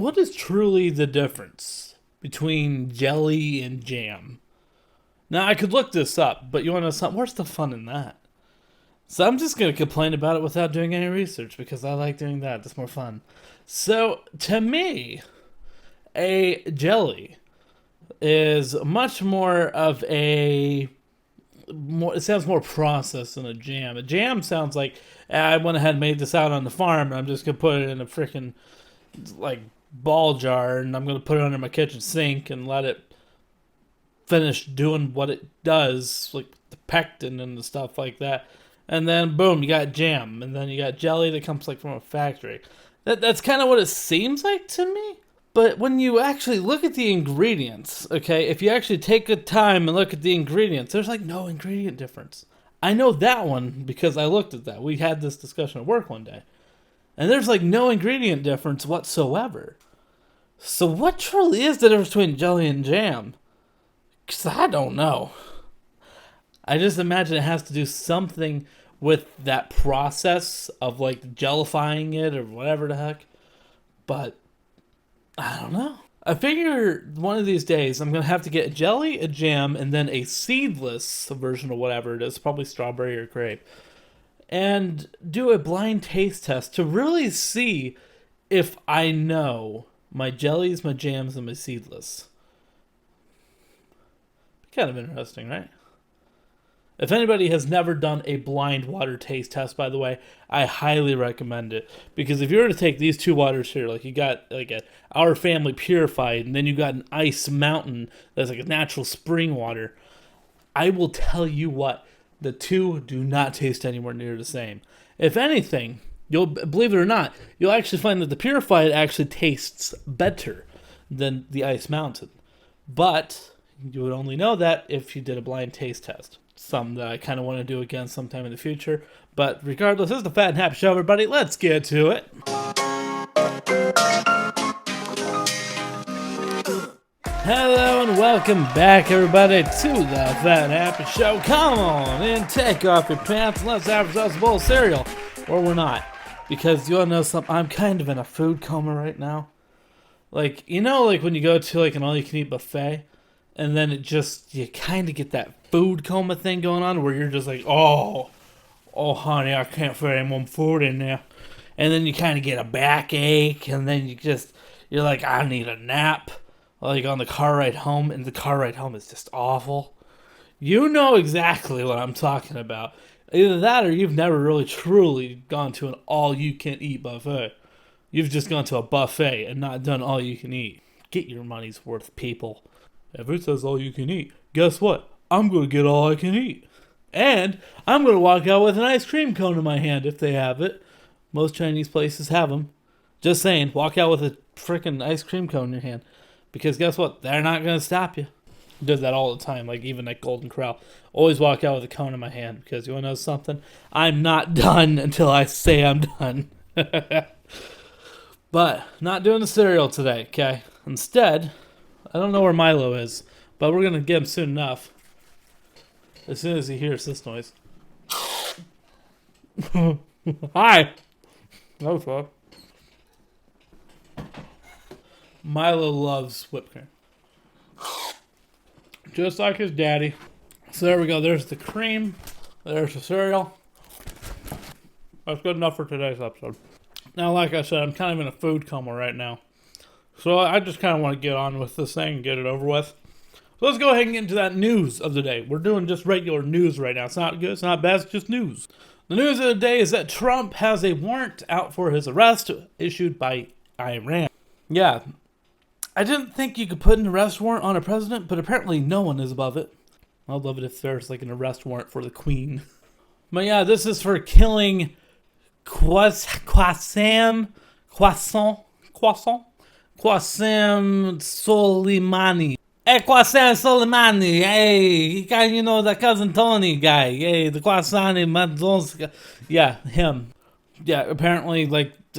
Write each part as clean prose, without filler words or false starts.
what is truly the difference between jelly and jam? Now, I could look this up, but you want to know something? Where's the fun in that? So I'm just going to complain about it without doing any research because I like doing that. It's more fun. So, to me, a jelly is much more of it sounds more processed than a jam. A jam sounds like, I went ahead and made this out on the farm, and I'm just going to put it in a freaking, ball jar, and I'm going to put it under my kitchen sink and let it finish doing what it does, like the pectin and the stuff like that. And then, boom, you got jam, and then you got jelly that comes, from a factory. That's kind of what it seems like to me. But when you actually look at the ingredients, okay, if you actually take the time and look at the ingredients, there's no ingredient difference. I know that one because I looked at that. We had this discussion at work one day. And there's no ingredient difference whatsoever. So what truly is the difference between jelly and jam? Because I don't know. I just imagine it has to do something with that process of jellifying it or whatever the heck. But I don't know. I figure one of these days I'm going to have to get a jelly, a jam, and then a seedless version of whatever it is, probably strawberry or grape, and do a blind taste test to really see if I know my jellies, my jams, and my seedless. Kind of interesting, right? If anybody has never done a blind water taste test, by the way, I highly recommend it. Because if you were to take these two waters here, you got Our Family Purified, and then you got an Ice Mountain that's a natural spring water, I will tell you what, the two do not taste anywhere near the same. If anything, you'll believe it or not, you'll actually find that the Purified actually tastes better than the Ice Mountain. But you would only know that if you did a blind taste test. Something that I kind of want to do again sometime in the future. But regardless, this is the Fat and Happy Show, everybody. Let's get to it. Hello and welcome back, everybody, to the Fat and Happy Show. Come on and take off your pants and let's have ourselves a bowl of cereal. Or we're not. Because you want to know something? I'm kind of in a food coma right now. When you go to an all-you-can-eat buffet, and then you kind of get that food coma thing going on where you're just oh, honey, I can't fit any more food in there. And then you kind of get a backache, and then you're like, I need a nap. On the car ride home, and the car ride home is just awful. You know exactly what I'm talking about. Either that or you've never really truly gone to an all-you-can-eat buffet. You've just gone to a buffet and not done all-you-can-eat. Get your money's worth, people. If it says all you can eat, guess what? I'm going to get all I can eat. And I'm going to walk out with an ice cream cone in my hand if they have it. Most Chinese places have them. Just saying, walk out with a freaking ice cream cone in your hand. Because guess what? They're not going to stop you. I do that all the time, even at Golden Corral. Always walk out with a cone in my hand. Because you want to know something? I'm not done until I say I'm done. But, not doing the cereal today, okay? Instead, I don't know where Milo is, but we're going to get him soon enough. As soon as he hears this noise. Hi! No fuck. Milo loves whipped cream. Just like his daddy. So there we go. There's the cream. There's the cereal. That's good enough for today's episode. Now, like I said, I'm kind of in a food coma right now. So I just kind of want to get on with this thing and get it over with. So let's go ahead and get into that news of the day. We're doing just regular news right now. It's not good, it's not bad, it's just news. The news of the day is that Trump has a warrant out for his arrest issued by Iran. Yeah, I didn't think you could put an arrest warrant on a president, but apparently no one is above it. I'd love it if there's an arrest warrant for the Queen. But yeah, this is for killing Qasem Soleimani. Hey, Qasem Soleimani. Hey, the cousin Tony guy. Hey, the Qasani Madzonska. Yeah, him. Yeah, apparently,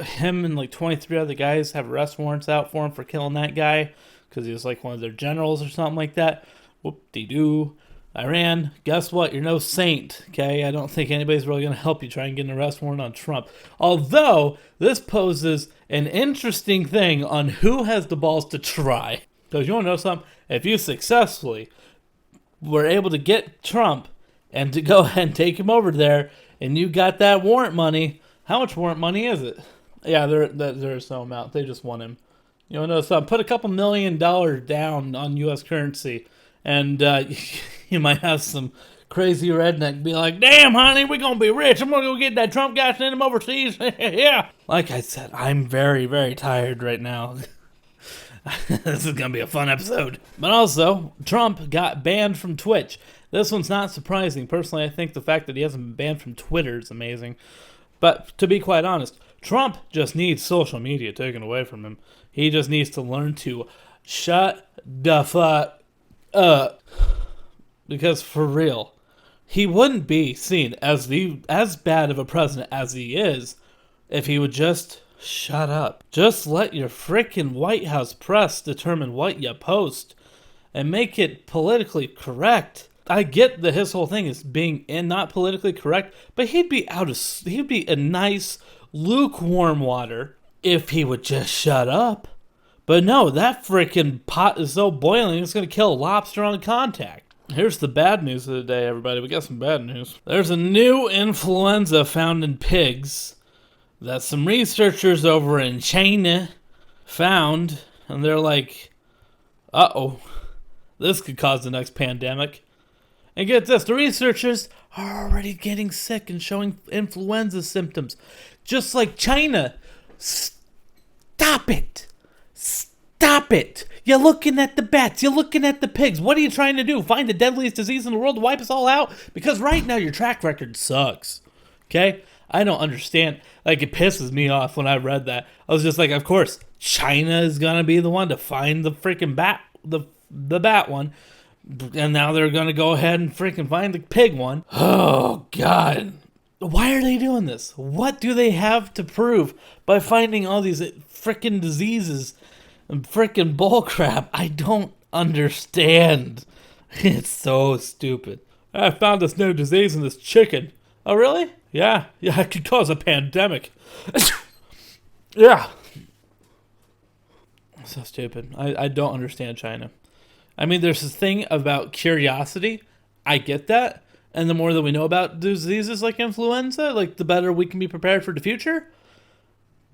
him and 23 other guys have arrest warrants out for him for killing that guy because he was one of their generals or something like that. Whoop-de-doo. Iran, guess what? You're no saint, okay? I don't think anybody's really going to help you try and get an arrest warrant on Trump. Although, this poses an interesting thing on who has the balls to try. Because you want to know something? If you successfully were able to get Trump and to go ahead and take him over there, and you got that warrant money, how much warrant money is it? Yeah, there's no amount. They just want him. You want to know something? Put a couple $1 million down on U.S. currency, and you might have some crazy redneck be like, damn, honey, we're going to be rich. I'm going to go get that Trump guy, send him overseas. Yeah. Like I said, I'm very, very tired right now. This is going to be a fun episode. But also, Trump got banned from Twitch. This one's not surprising. Personally, I think the fact that he hasn't been banned from Twitter is amazing. But to be quite honest, Trump just needs social media taken away from him. He just needs to learn to shut the fuck up. Because for real, he wouldn't be seen as bad of a president as he is if he would just shut up. Just let your frickin' White House press determine what you post and make it politically correct. I get that his whole thing is being not politically correct, but he'd be in nice lukewarm water if he would just shut up. But no, that frickin' pot is so boiling it's gonna kill a lobster on contact. Here's the bad news of the day, everybody. We got some bad news. There's a new influenza found in pigs that some researchers over in China found, and they're like, uh-oh, this could cause the next pandemic. And get this, the researchers are already getting sick and showing influenza symptoms. Just like China. Stop it. Stop it. You're looking at the bats. You're looking at the pigs. What are you trying to do? Find the deadliest disease in the world to wipe us all out? Because right now your track record sucks. Okay? I don't understand. Like, it pisses me off when I read that. I was just like, of course, China is going to be the one to find the freaking bat, the bat one. And now they're going to go ahead and freaking find the pig one. Oh, God. Why are they doing this? What do they have to prove by finding all these freaking diseases and freaking bullcrap? I don't understand. It's so stupid. I found this new disease in this chicken. Oh, really? Yeah, it could cause a pandemic. Yeah. So stupid. I don't understand China. I mean, there's this thing about curiosity. I get that. And the more that we know about diseases like influenza, like the better we can be prepared for the future.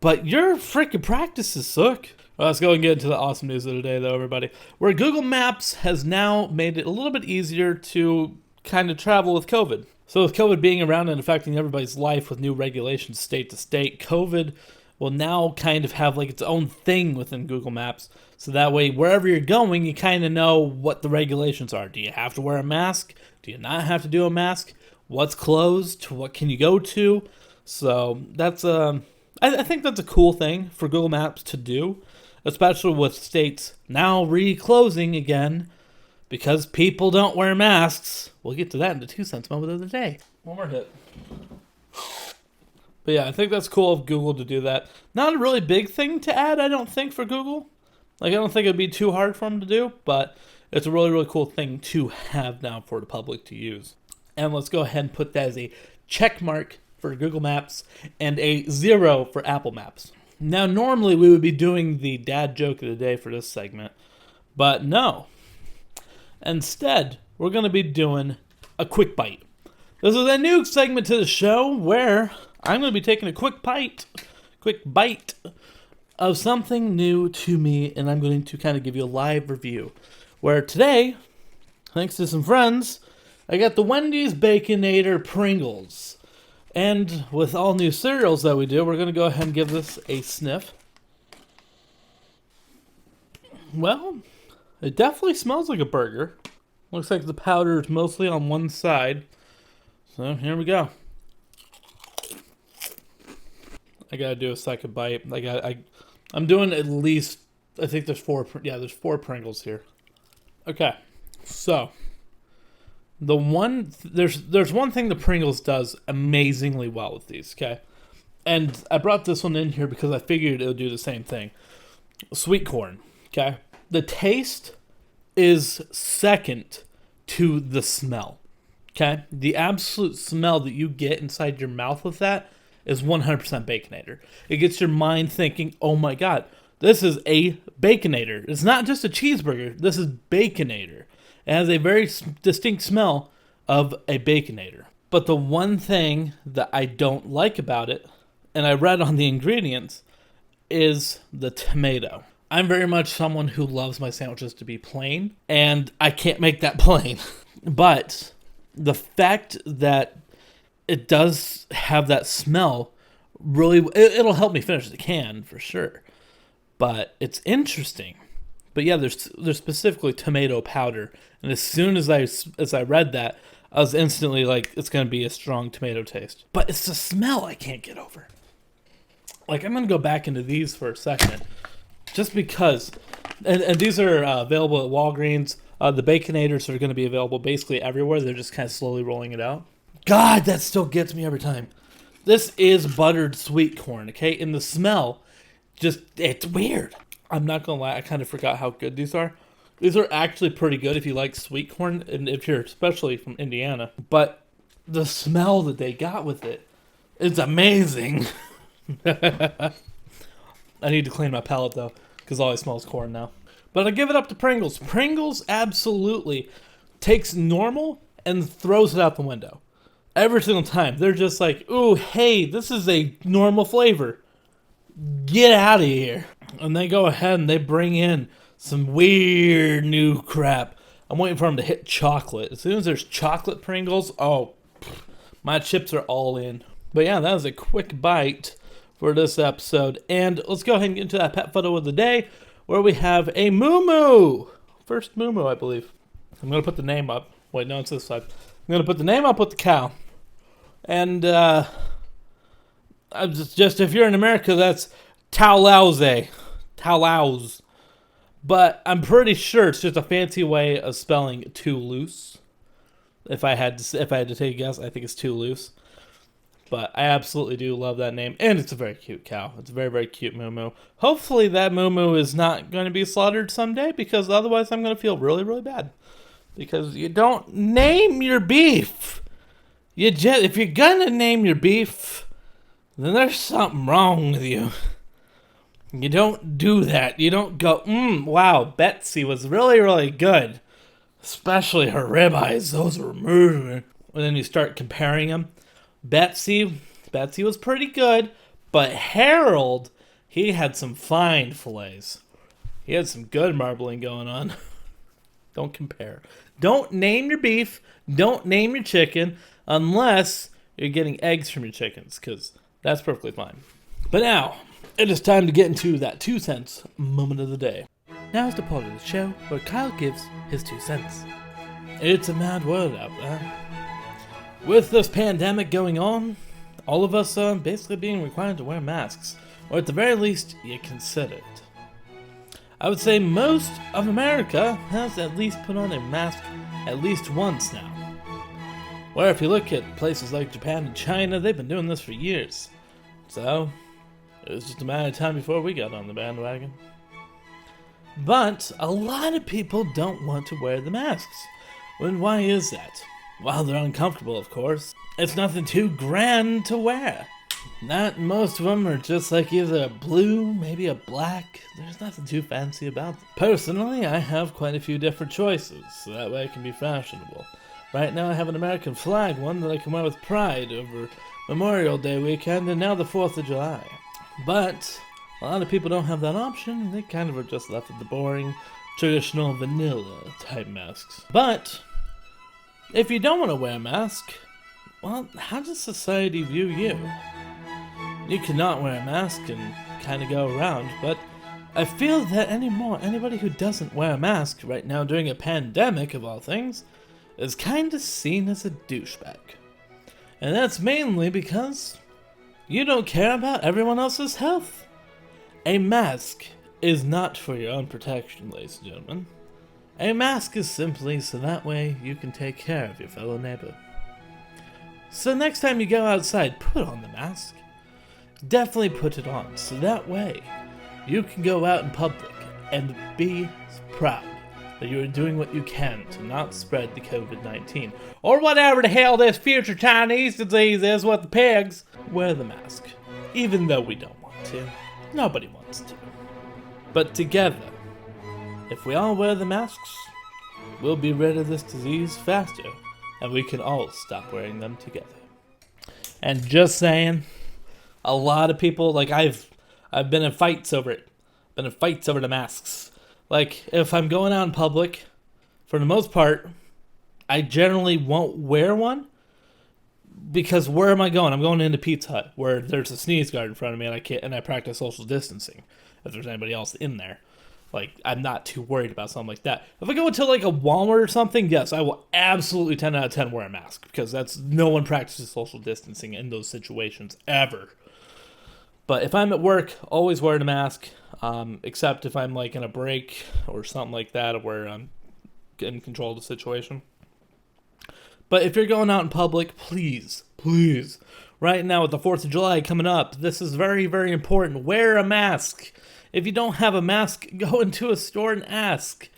But your freaking practices suck. Well, let's go and get into the awesome news of the day, though, everybody. Where Google Maps has now made it a little bit easier to kind of travel with COVID. So with COVID being around and affecting everybody's life with new regulations state to state, COVID will now kind of have like its own thing within Google Maps. So that way, wherever you're going, you kind of know what the regulations are. Do you have to wear a mask? Do you not have to do a mask? What's closed? What can you go to? So that's I think that's a cool thing for Google Maps to do, especially with states now reclosing again because people don't wear masks. We'll get to that in the 2 cents moment of the day. One more hit. But yeah, I think that's cool of Google to do that. Not a really big thing to add, I don't think, for Google. Like, I don't think it'd be too hard for them to do, but it's a really, really cool thing to have now for the public to use. And let's go ahead and put that as a check mark for Google Maps and a 0 for Apple Maps. Now, normally we would be doing the dad joke of the day for this segment, but no. Instead, we're going to be doing a quick bite. This is a new segment to the show where I'm going to be taking a quick bite of something new to me, and I'm going to kind of give you a live review. Where today, thanks to some friends, I got the Wendy's Baconator Pringles. And with all new cereals that we do, we're going to go ahead and give this a sniff. Well, it definitely smells like a burger. Looks like the powder is mostly on one side. So here we go. I gotta do a second bite. I'm doing at least, I think there's 4. Yeah, there's 4 Pringles here. Okay, so there's one thing the Pringles does amazingly well with these. Okay, and I brought this one in here because I figured it would do the same thing. Sweet corn. Okay, the taste is second to the smell. Okay? The absolute smell that you get inside your mouth with that is 100% Baconator. It gets your mind thinking, oh my god, this is a Baconator. It's not just a cheeseburger. This is Baconator. It has a very distinct smell of a Baconator. But the one thing that I don't like about it, and I read on the ingredients, is the tomato. I'm very much someone who loves my sandwiches to be plain, and I can't make that plain. But the fact that it does have that smell, really, it'll help me finish the can for sure. But it's interesting. But yeah, there's specifically tomato powder, and as soon as I read that, I was instantly like, it's going to be a strong tomato taste. But it's the smell I can't get over. Like, I'm going to go back into these for a second, just because, and these are available at Walgreens. The Baconators are going to be available basically everywhere. They're just kind of slowly rolling it out. God, that still gets me every time. This is buttered sweet corn, okay? And the smell, it's weird. I'm not going to lie, I kind of forgot how good these are. These are actually pretty good if you like sweet corn, and if you're especially from Indiana. But the smell that they got with it is amazing. I need to clean my palate, though, because all I smell is corn now. But I give it up to Pringles. Pringles absolutely takes normal and throws it out the window. Every single time. They're just like, ooh, hey, this is a normal flavor. Get out of here. And they go ahead and they bring in some weird new crap. I'm waiting for them to hit chocolate. As soon as there's chocolate Pringles, my chips are all in. But yeah, that was a quick bite for this episode. And let's go ahead and get into that pet photo of the day, where we have a moo-moo. First moo-moo, I believe. I'm going to put the name up. Wait, no, it's this side. I'm going to put the name up with the cow. And, just if you're in America, that's Taulouze. Taulouse. But I'm pretty sure it's just a fancy way of spelling too loose. If I had to take a guess, I think it's too loose. But I absolutely do love that name. And it's a very cute cow. It's a very, very cute moo-moo. Hopefully that moo-moo is not going to be slaughtered someday, because otherwise I'm going to feel really, really bad. Because you don't name your beef. If you're going to name your beef, then there's something wrong with you. You don't do that. You don't go, wow, Betsy was really, really good. Especially her ribeyes. Those were moving. And then you start comparing them. Betsy was pretty good, but Harold, he had some fine fillets. He had some good marbling going on. Don't compare. Don't name your beef. Don't name your chicken unless you're getting eggs from your chickens, because that's perfectly fine. But now, it is time to get into that 2 cents moment of the day. Now is the part of the show where Kyle gives his 2 cents. It's a mad world out there. With this pandemic going on, all of us are basically being required to wear masks, or at the very least, you consider it. I would say most of America has at least put on a mask at least once now. Where if you look at places like Japan and China, they've been doing this for years. So, it was just a matter of time before we got on the bandwagon. But a lot of people don't want to wear the masks. And why is that? Well, they're uncomfortable, of course. It's nothing too grand to wear. Not most of them are just like either a blue, maybe a black. There's nothing too fancy about them. Personally, I have quite a few different choices, so that way I can be fashionable. Right now I have an American flag one that I can wear with pride over Memorial Day weekend and now the 4th of July. But a lot of people don't have that option. They kind of are just left with the boring, traditional vanilla type masks. But if you don't want to wear a mask, well, how does society view you? You cannot wear a mask and kind of go around, but I feel that anybody who doesn't wear a mask right now during a pandemic of all things is kind of seen as a douchebag. And that's mainly because you don't care about everyone else's health. A mask is not for your own protection, ladies and gentlemen. A mask is simply so that way you can take care of your fellow neighbor. So next time you go outside, put on the mask. Definitely put it on, so that way you can go out in public and be proud that you are doing what you can to not spread the COVID-19. Or whatever the hell this future Chinese disease is with the pigs. Wear the mask. Even though we don't want to. Nobody wants to. But together, if we all wear the masks, we'll be rid of this disease faster. And we can all stop wearing them together. And just saying, a lot of people, like I've been in fights over it. Been in fights over the masks. Like, if I'm going out in public, for the most part, I generally won't wear one. Because where am I going? I'm going into Pizza Hut, where there's a sneeze guard in front of me, and I practice social distancing. If there's anybody else in there. Like, I'm not too worried about something like that. If I go into, like, a Walmart or something, yes, I will absolutely 10 out of 10 wear a mask. Because no one practices social distancing in those situations, ever. But if I'm at work, always wear a mask. Except if I'm, like, in a break or something like that, where I'm in control of the situation. But if you're going out in public, please, right now with the 4th of July coming up, this is very, very important. Wear a mask. If you don't have a mask, go into a store and ask.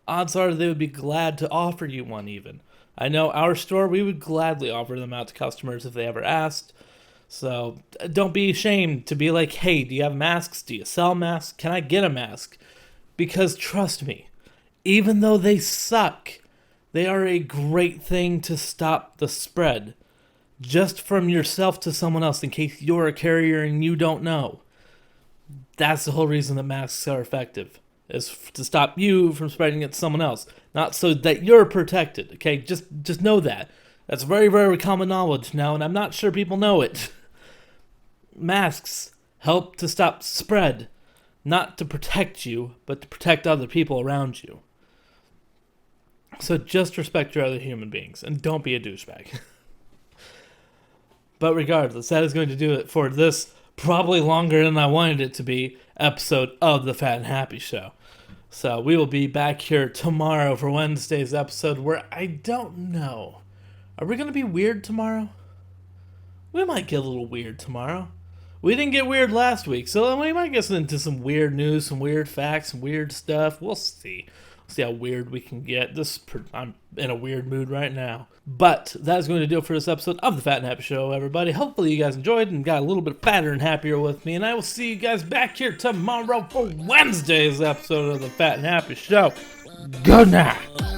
Odds are they would be glad to offer you one even. I know our store, we would gladly offer them out to customers if they ever asked. So don't be ashamed to be like, hey, do you have masks? Do you sell masks? Can I get a mask? Because trust me, even though they suck, they are a great thing to stop the spread. Just from yourself to someone else in case you're a carrier and you don't know. That's the whole reason that masks are effective. Is to stop you from spreading it to someone else. Not so that you're protected, okay? Just know that. That's very, very common knowledge now, and I'm not sure people know it. Masks help to stop spread. Not to protect you, but to protect other people around you. So just respect your other human beings, and don't be a douchebag. But regardless, that is going to do it for this probably longer than I wanted it to be episode of the Fat and Happy Show. So we will be back here tomorrow for Wednesday's episode, where I don't know. Are we going to be weird tomorrow? We might get a little weird tomorrow. We didn't get weird last week, so we might get into some weird news, some weird facts, some weird stuff. We'll see. See how weird we can get. I'm in a weird mood right now. But that is going to do it for this episode of the Fat and Happy Show, everybody. Hopefully you guys enjoyed and got a little bit fatter and happier with me. And I will see you guys back here tomorrow for Wednesday's episode of the Fat and Happy Show. Good night.